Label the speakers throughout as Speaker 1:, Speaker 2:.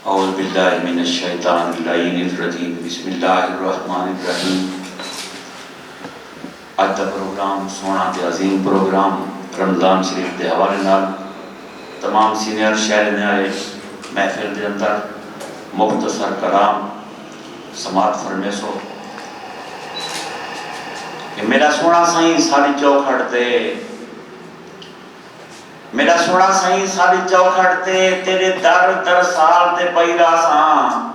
Speaker 1: اعوذ باللہ من الشیطان اللعین الرجیم بسم اللہ الرحمن الرحیم۔ اج دا پروگرام سونا تے عظیم پروگرام رمضان شریف دے حوالے نال تمام سینئر شہر نے آئے محفل دے اندر مختصر کلام سماعت فرمے سو کہ میرا سونا سائیں ساری چوکھٹ تے، میرا سونا سائیں ساری چوکھٹ تے تیرے در در سال تے پئی راساں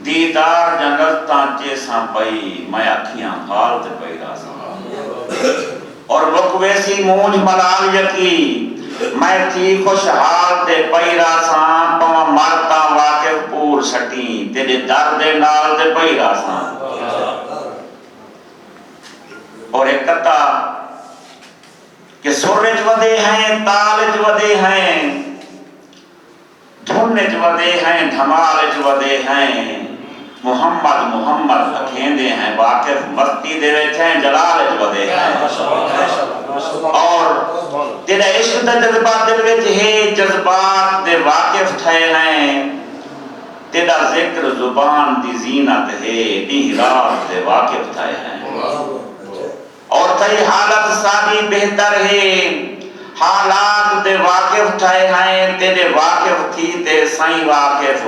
Speaker 1: دیدار جنتاں چیساں پئی میں اکھیاں حال تے پئی راساں اور رکوے سی مونج ملال یقی میں تھی خوشحال تے پئی راساں پواں مارتا واقف پور سٹی تیرے در دے نال تے پئی راساں۔ اور ایک قطع کہ سرج ودے ہیں تالج ودے ہیں دھنج ودے ہیں دھمالج ودے ہیں محمد محمد اکھیندے ہیں واقف مستی دے وچ ہیں جلالج ودے ہیں۔ اور تیرا عشق دا جذبہ دل وچ ہے جذبات دے واقف تھے ہیں تیرا ذکر زبان دی زینت ہے دن رات دے واقف تھے ہیں۔ اور تئی حالت ساری بہتر ہے حالات دے واقف تھے ہیں تیرے واقف تھی تے سائیں واقف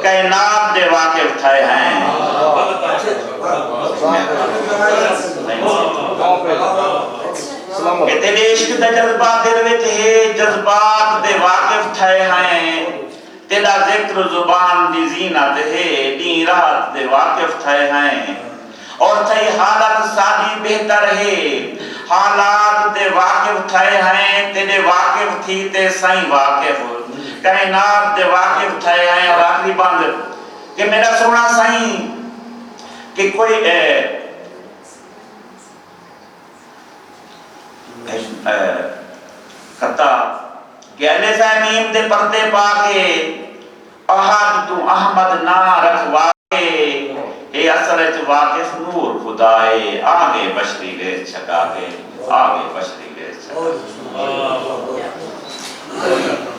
Speaker 1: کائنات دے واقف تھے ہیں۔ کہ تیرے عشق دا جذبہ دل وچ ہے جذبات دے واقف تھے ہیں تیرا ذکر زبان دی زینت ہے دن رات دے واقف تھے ہیں۔ اور تھی حالت ساری بہتر ہے حالات دے واقف تھے ہیں تیرے واقف تھی تے سائیں واقف کائنات دے واقف تھے ہیں۔ اور آخری بند کہ میرا سونا سائیں کہ کوئی قطع کہ اہل زمین دے پردے پا کے احد تو احمد نہ رکھوا کے اے اصلت واقف نور خدائے آگے بشری لے چھکا کے آگے بشری لے چھکا کے